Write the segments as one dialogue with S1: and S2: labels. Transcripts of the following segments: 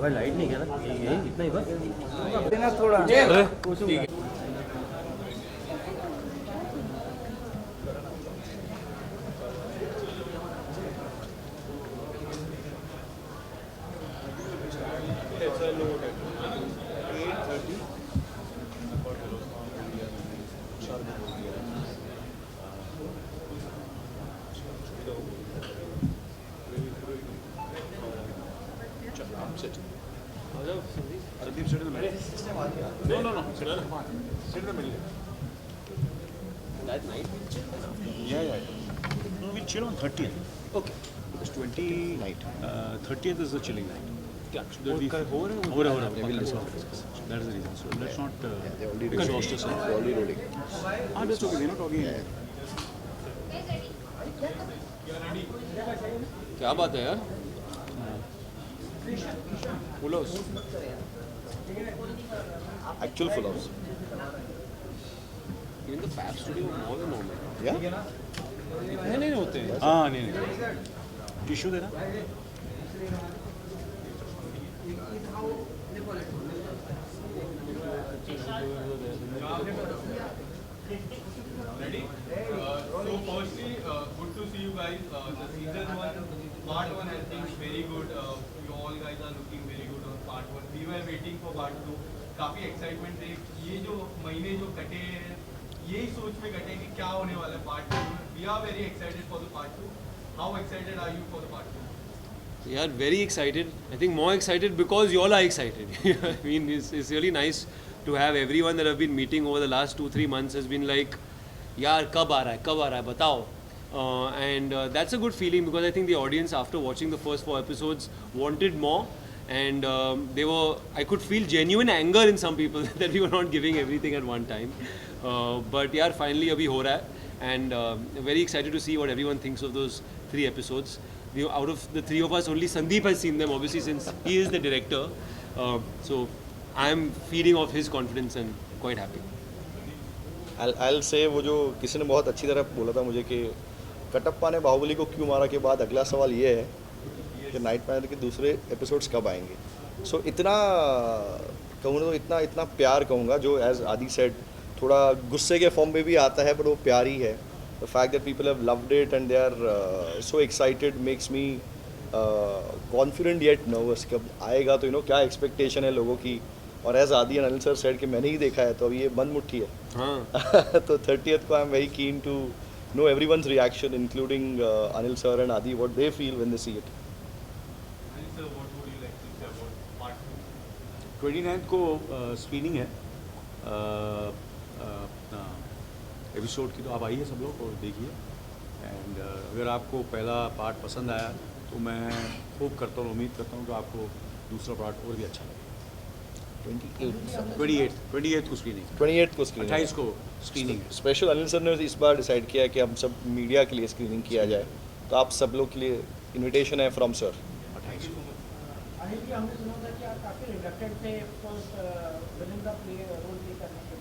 S1: भाई लाइट नहीं क्या ना ये इतना ही बस
S2: देना थोड़ा
S1: अरे
S3: Sandeep, sit in the middle. No. Sit in the middle.
S1: that night
S3: Yeah. No, we'll chill on 30th.
S1: okay
S3: It's 20
S4: night.
S3: 30th is the chilling night.
S1: क्या
S3: There will be-
S1: हो रहा है
S3: हो रहा है. We'll discuss. That is the reason. So let's not
S4: They already
S3: exhaust us.
S4: They're already rolling.
S3: That's okay. We're not talking.
S1: क्या बात है यार बोलो
S4: Actual full house.
S1: in the fab studio more than normal
S4: Yeah.
S1: नहीं होते हैं
S3: हाँ नहीं. टिश्यू देना.
S5: Ready? So firstly, good to see you guys. The season one, part one has been very good. You all guys are looking very good on part one. We were waiting for part two. काफी excitement थी. ये जो महीने जो कटे हैं, यही सोच में कटे कि क्या होने वाला है part two. We are very excited for the part two. How excited are you for the part two?
S1: We are very excited. I think more excited because you all are excited. I mean, it's really nice to have everyone that I've been meeting over the last 2-3 months has been like, यार कब आ रहा है बताओ. And that's a good feeling because I think the audience after watching the first 4 episodes wanted more. And I could feel genuine anger in some people that we were not giving everything at one time. But yeah, finally abhi ho raha hai. And very excited to see what everyone thinks of those 3 episodes. Out of the 3 of us, only Sandeep has seen them, obviously, since he is the director. So I'm feeding off his confidence and quite happy.
S4: I'll say वो जो किसी ने बहुत अच्छी तरह बोला था मुझे कि कटप्पा ने बाहुबली को क्यों मारा के बाद अगला सवाल ये है कि नाइट पैनल के दूसरे एपिसोड्स कब आएंगे. सो इतना कहूँगा तो इतना प्यार कहूँगा जो एज आदि सेड थोड़ा गुस्से के फॉर्म में भी आता है पर वो प्यार ही है. The fact that people have loved it and they are so excited makes me confident yet nervous. कब आएगा तो क्या एक्सपेक्टेशन है लोगों की. और एज आदि एंड अनिल सर सेड कि मैंने ही देखा है तो अब ये बंद मुट्ठी है.
S1: हाँ.
S4: तो 30th को I am very keen to know everyone's reaction including Anil sir and Adi what they feel when they see it.
S5: And sir, what would you like to say about part two?
S3: 29th को screening है episode की. तो आप आइए सब लोग और देखिए. एंड अगर आपको पहला पार्ट पसंद आया तो मैं होप करता हूँ, उम्मीद करता हूँ कि आपको दूसरा पार्ट और भी अच्छा लगे. 28th को स्क्रीनिंग.
S4: 28th को स्क्रीनिंग.
S3: 28 को स्क्रीनिंग है.
S4: स्पेशल अनिल सर ने इस बार डिसाइड किया कि हम सब मीडिया के लिए स्क्रीनिंग किया जाए. तो आप सब लोग के लिए इनविटेशन है फ्रॉम सर.
S3: 28 को.
S2: अनिल जी, हमने सुना था कि आप काफी रिलेक्टेड थे विलन का रोल प्ले करने के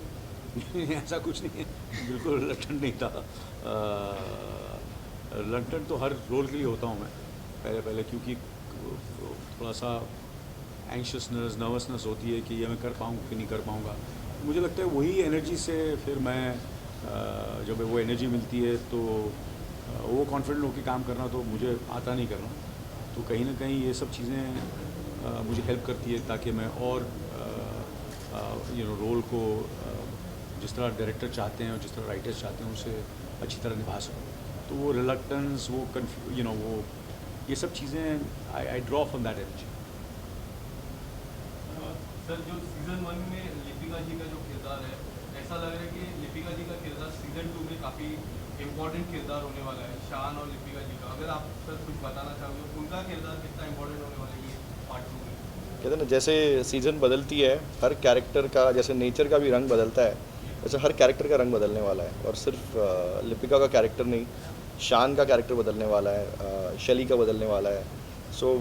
S2: लिए.
S3: ऐसा कुछ नहीं है, बिल्कुल रिलेक्टेंट नहीं था. रिलेक्टेंट तो हर रोल के लिए होता हूँ मैं पहले क्योंकि थोड़ा सा एंशियसनेस नर्वसनेस होती है कि ये मैं कर पाऊँगा कि नहीं कर पाऊँगा. मुझे लगता है वही एनर्जी से फिर मैं जब वो एनर्जी मिलती है तो वो कॉन्फिडेंट होकर काम करना तो मुझे आता नहीं करना. तो कहीं ना कहीं ये सब चीज़ें मुझे हेल्प करती है ताकि मैं और रोल को जिस तरह डायरेक्टर चाहते हैं और जिस तरह राइटर्स चाहते हैं उसे अच्छी तरह निभा सकूँ. तो वो रिलक्टेंस वो वो ये सब चीज़ें I draw from that energy.
S5: Sir, जो सीजन 1 में लिपिका जी का जो किरदार है, ऐसा लग रहा है कि लिपिका जी का किरदार सीजन 2 में काफ़ी इम्पोर्टेंट किरदार होने वाला है. शान और लिपिका जी का अगर आप सर कुछ बताना चाहोगे उनका किरदार कितना इम्पोर्टेंट होने वाला है ये पार्ट 2 में.
S4: कहते हैं ना जैसे सीज़न बदलती है हर कैरेक्टर का, जैसे नेचर का भी रंग बदलता है वैसे हर कैरेक्टर का रंग बदलने वाला है. और सिर्फ लिपिका का कैरेक्टर नहीं, शान का कैरेक्टर बदलने वाला है, शैली का बदलने वाला है. सो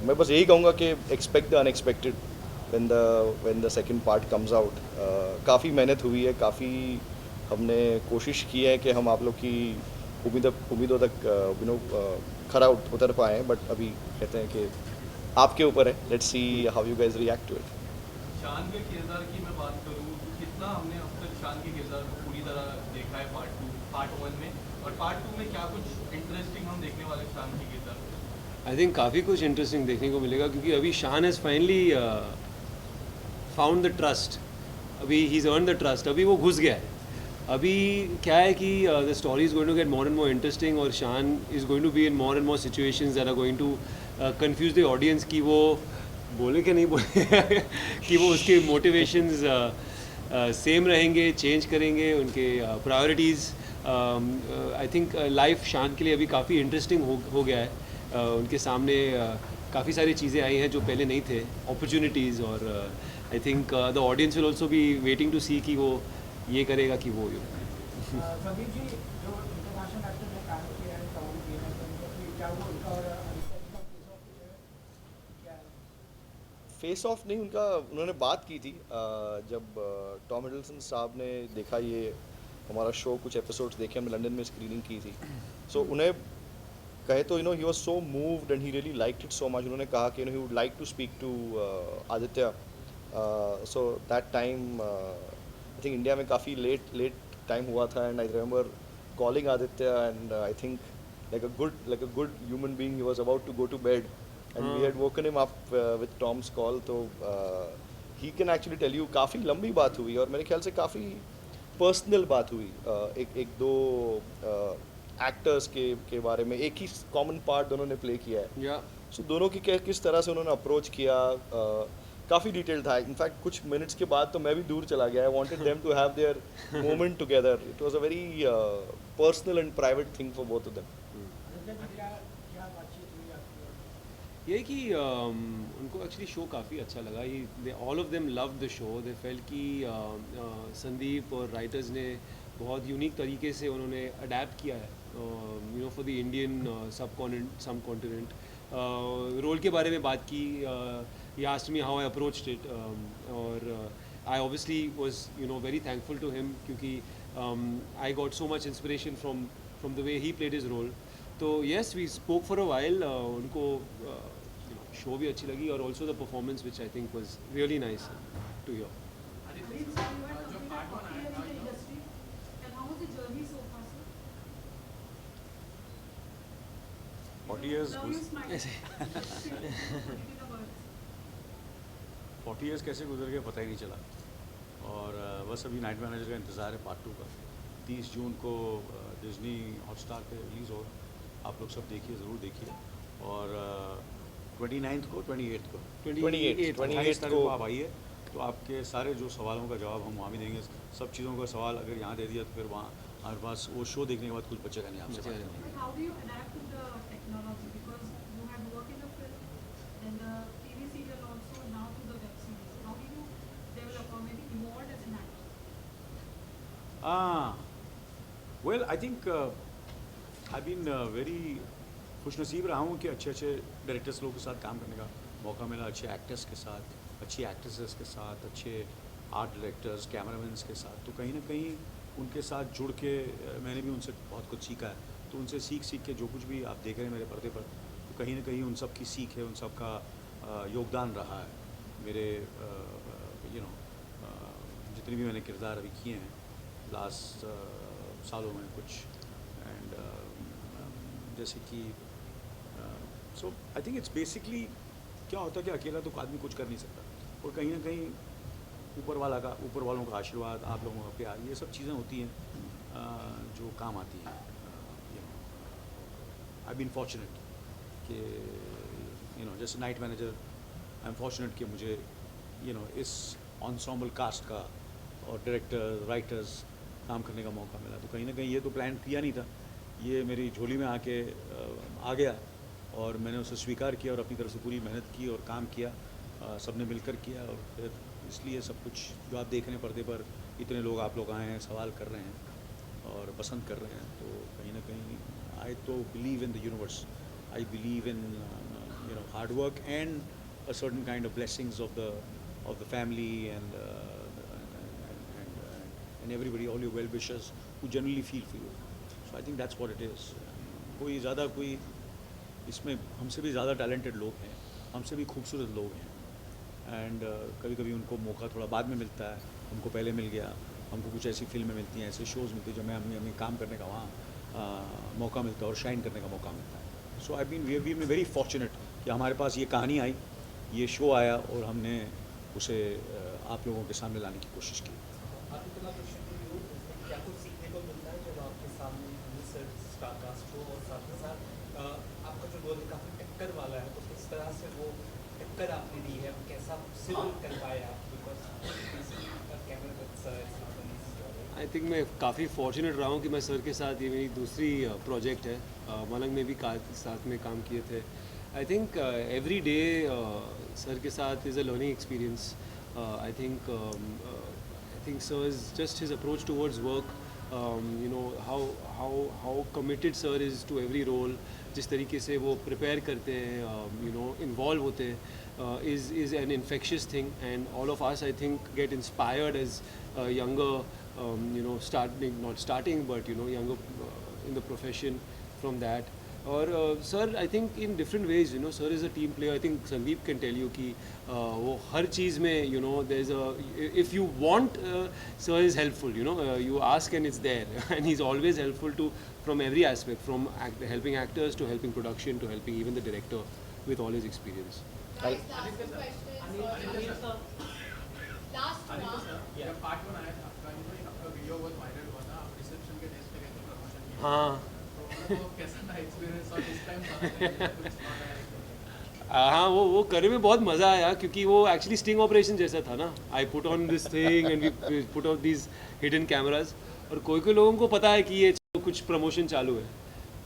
S4: मैं बस यही कहूँगा कि expect the unexpected when the second part comes out. काफ़ी मेहनत हुई है, काफ़ी हमने कोशिश की है कि हम आप लोग की उम्मीदों तक खरा उतर पाए हैं, बट अभी कहते हैं कि आपके ऊपर है. Let's see how you guys react to it.
S5: Shaan के किरदार की मैं बात करूँ तो कितना हमने अब तक शान के किरदार को पूरी तरह देखा है पार्ट 1 में, और पार्ट 2 में क्या कुछ इंटरेस्टिंग हम देखने वाले शान के किरदार को?
S1: आई थिंक काफ़ी कुछ इंटरेस्टिंग देखने को मिलेगा, क्योंकि अभी Shaan has finally found the trust. अभी he is earn the trust. अभी वो घुस गया है. अभी क्या है कि the story is going to get more and more interesting, और Shaan is going to be in more and more situations that are going to confuse the audience कि वो बोले कि नहीं बोले कि वो उसके मोटिवेशंस सेम रहेंगे, चेंज करेंगे उनके प्रायोरिटीज़. आई थिंक लाइफ शान के लिए अभी काफ़ी इंटरेस्टिंग हो गया है. उनके सामने काफ़ी सारी चीज़ें आई हैं जो पहले नहीं थे, अपॉर्चुनिटीज़, और I think the audience will also be waiting to see कि वो ये करेगा कि वो
S2: संदीप जी, जो इंटरनेशनल एक्टर ने काम किया है कबूल किया है, तो क्या वो उनका और आदित्य जी का फेस ऑफ क्या है?
S4: फेस ऑफ नहीं, उनका उन्होंने बात की थी जब टॉम हिडलसन साहब ने देखा ये हमारा शो, कुछ एपिसोड्स देखे, हमने लंदन में स्क्रीनिंग की थी. सो उन्हें कहे तो he was so moved and he really liked it so much. उन्होंने कहा कि he would like to speak to Aditya. So that time I think India में काफ़ी लेट टाइम हुआ था, and I remember calling Aditya, and I think like a good human being, he was about to go to bed, and we had woken him up with Tom's call. तो he can actually tell you काफ़ी लंबी बात हुई, और मेरे ख्याल से काफ़ी पर्सनल बात हुई. एक दो एक्टर्स के बारे में. एक ही कॉमन पार्ट दोनों ने प्ले किया है.
S1: या
S4: सो दोनों की किस तरह से उन्होंने अप्रोच किया, काफ़ी डिटेल था. इनफैक्ट कुछ मिनट्स के बाद तो मैं भी दूर चला गया. I wanted them to have their moment together. It was a very personal and private thing for both of them.
S2: Aditya ji, क्या बातचीत हुई आपकी?
S1: ये कि उनको एक्चुअली शो काफ़ी अच्छा लगा. They all of them love the show. They felt कि संदीप और राइटर्स ने बहुत यूनिक तरीके से उन्होंने अडेप्ट किया है for the Indian subcontinent. Role के बारे में बात की. He asked me how I approached it, और I obviously was very thankful to him, क्योंकि I got so much inspiration from the way he played his role. तो yes, we spoke for a while. उनको show भी अच्छी लगी, और also the performance which I think was really nice to hear.
S3: Forty years 40 years कैसे गुजर गए पता ही नहीं चला. और बस अभी नाइट मैनेजर का इंतज़ार है पार्ट 2 का. 30 जून को डिज्नी हॉटस्टार पे रिलीज़ होगा. आप लोग सब देखिए, ज़रूर देखिए. और 29 को 28 को
S4: 28
S3: तारीख को आप आइए, तो आपके सारे जो सवालों का जवाब हम वहाँ भी देंगे. सब चीज़ों का सवाल अगर यहाँ दे दिया तो फिर वहाँ हमारे पास वो शो देखने के बाद कुछ बचेगा नहीं आपसे.
S1: बचेगा नहीं.
S6: How do you adapt to the technology? Because you had worked in the film, then the TV serial also, now to the web series. How do you develop or maybe evolve as an actor?
S3: Well I think I been very खुशनसीब रहा हूँ कि अच्छे अच्छे directors लोगों के साथ काम करने का मौका मिला. अच्छे एक्टर्स के साथ, अच्छी एक्ट्रेसेस के साथ, अच्छे आर्ट डायरेक्टर्स, कैमरामैन्स के साथ. तो कहीं ना कहीं उनके साथ जुड़ के मैंने भी उनसे बहुत कुछ सीखा है. तो उनसे सीख के जो कुछ भी आप देख रहे हैं मेरे पर्दे पर, तो कहीं ना कहीं उन सब की सीख है, उन सब का योगदान रहा है मेरे जितने भी मैंने किरदार अभी किए हैं लास्ट सालों में कुछ. एंड जैसे कि सो आई थिंक इट्स बेसिकली क्या होता है कि अकेला तो आदमी कुछ कर नहीं सकता, और कहीं ना कहीं ऊपर वालों का आशीर्वाद, आप लोगों का प्यार, ये सब चीज़ें होती हैं जो काम आती हैं. आई बीन फॉर्चुनेट कि जैसे night manager, I am fortunate कि मुझे इस ensemble कास्ट का और डायरेक्टर राइटर्स काम करने का मौका मिला. तो कहीं ना कहीं ये तो प्लान किया नहीं था, ये मेरी झोली में आके आ गया, और मैंने उसे स्वीकार किया और अपनी तरफ से पूरी मेहनत की और काम किया. सबने मिलकर किया, और फिर इसलिए सब कुछ जो आप देख रहे हैं पर्दे पर, इतने लोग आप लोग आए हैं, सवाल कर रहे हैं और पसंद कर रहे हैं. तो कहीं ना कहीं आई तो believe in the universe. I believe in hard work and a certain kind of blessings of the family and everybody, all your well wishers who generally feel for you. So I think that's what it is. कोई ज़्यादा कोई इसमें हमसे भी ज़्यादा talented लोग हैं, हमसे भी खूबसूरत लोग हैं. एंड कभी कभी उनको मौका थोड़ा बाद में मिलता है, हमको पहले मिल गया. हमको कुछ ऐसी फिल्में मिलती हैं, ऐसे शोज़ मिलते हैं जो हमें काम करने का वहाँ मौका मिलता है और शाइन करने का मौका मिलता है. सो आई बीन वेरी फॉर्चुनेट कि हमारे पास ये कहानी आई, ये शो आया और हमने उसे आप लोगों के सामने लाने की कोशिश की.
S7: आपको तो क्वेश्चन टू यू, इसमें क्या कुछ सीखने को मिलता है जब आपके सामने स्टार कास्ट हो और साथ में साथ आपका जो रोल काफ़ी टक्कर वाला है, तो किस तरह से वो टक्कर आपने दी है, कैसा सिविल कर पाए आप, बिकॉज कैमरा
S1: आई थिंक मैं काफ़ी फॉर्चुनेट रहा हूँ कि मैं सर के साथ, ये मेरी दूसरी प्रोजेक्ट है. मलंग में भी साथ में काम किए थे. I think every day sir के साथ is a learning experience. I think sir is just his approach towards work. You know how committed sir is to every role. जिस तरीके से वो प्रिपेयर करते हैं, यू नो इन्वॉल्व होते हैं, is an infectious thing, and all of us I think get inspired as younger, you know, not starting but you know younger in the profession from that. Or sir, I think in different ways, you know, sir is a team player. I think Sandeep can tell you कि वो हर चीज़ में, you know, there's a, if you want, sir is helpful, you know, you ask and it's there. And he's always helpful to, from every aspect, from helping actors to helping production to helping even the director with all his experience.
S8: Guys, last two questions. Last one.
S2: जब part 1 आया था आपका, आपका video बहुत viral हुआ था, आप reception के डेस्क पे गए थे प्रमोशन के लिए.
S1: हाँ.
S2: तो कैसा था एक्सपीरियंस और इस टाइम
S1: हाँ, वो करने में बहुत मज़ा आया क्योंकि वो एक्चुअली स्टिंग ऑपरेशन जैसा था ना. I put on this thing and we put on these hidden cameras. और कोई लोगों को पता है कि ये कुछ प्रमोशन चालू है,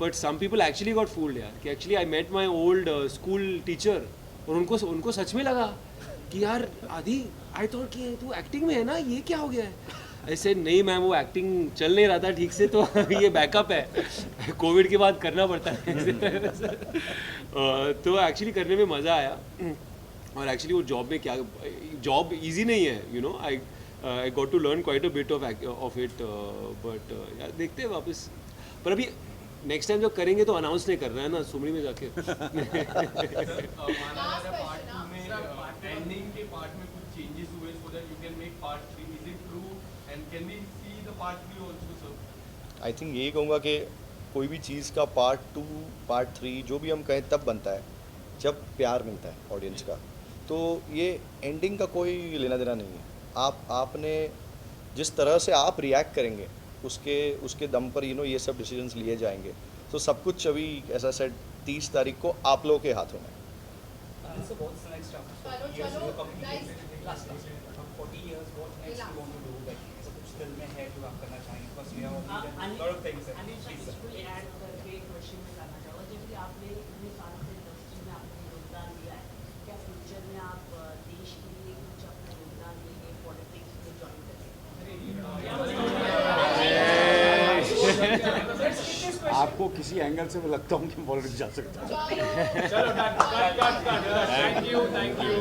S1: but some people actually got fooled यार. कि actually I met my old school teacher और उनको सच में लगा कि यार आदि, आई थॉट कि तू एक्टिंग में है ना, ये क्या हो गया है. ऐसे नहीं मैम, वो एक्टिंग चल नहीं रहा था ठीक से, तो ये बैकअप है, कोविड के बाद करना पड़ता है. तो एक्चुअली करने में मज़ा आया. और एक्चुअली वो जॉब में क्या, जॉब इजी नहीं है, you know. I got to learn quite a bit of it. But यार देखते हैं वापस. पर अभी नेक्स्ट टाइम जब करेंगे तो अनाउंस नहीं कर रहा है ना, सुमरी में जाके.
S5: एंडिंग के पार्ट में कुछ चेंजेस हुए so that you can make part 3. Is it true and can we see the part 3 also sir?
S4: I think यही कहूँगा कि कोई भी चीज़ का पार्ट 2, पार्ट 3 जो भी हम कहें तब बनता है जब प्यार मिलता है ऑडियंस का. तो ये एंडिंग का कोई लेना देना नहीं है. आपने जिस तरह से आप रिएक्ट करेंगे उसके दम पर यू नो ये सब डिसीजंस लिए जाएंगे. तो सब कुछ अभी ऐसा सेट 30 तारीख को आप लोगों के हाथों में.
S7: So what's next after 40 years of communication? Last 40 years, what next you want to do? Like, ऐसा कुछ दिल में है जो आप करना चाहेंगे? Because we have already done a lot of things. Please, sir.
S9: इसमें ऐड करके एक क्वेश्चन में करना चाहूँगा. जैसे कि आपने इतने सालों से इंडस्ट्री में आपने योगदान दिया है, क्या फ्यूचर में आप देश के लिए कुछ अपना योगदान देंगे, पॉलिटिक्स में ज्वाइन करेंगे?
S3: आपको किसी एंगल से मैं लगता हूँ कि पॉलिटिक्स जा सकता है.
S2: चलो थैंक यू.
S3: Thank you.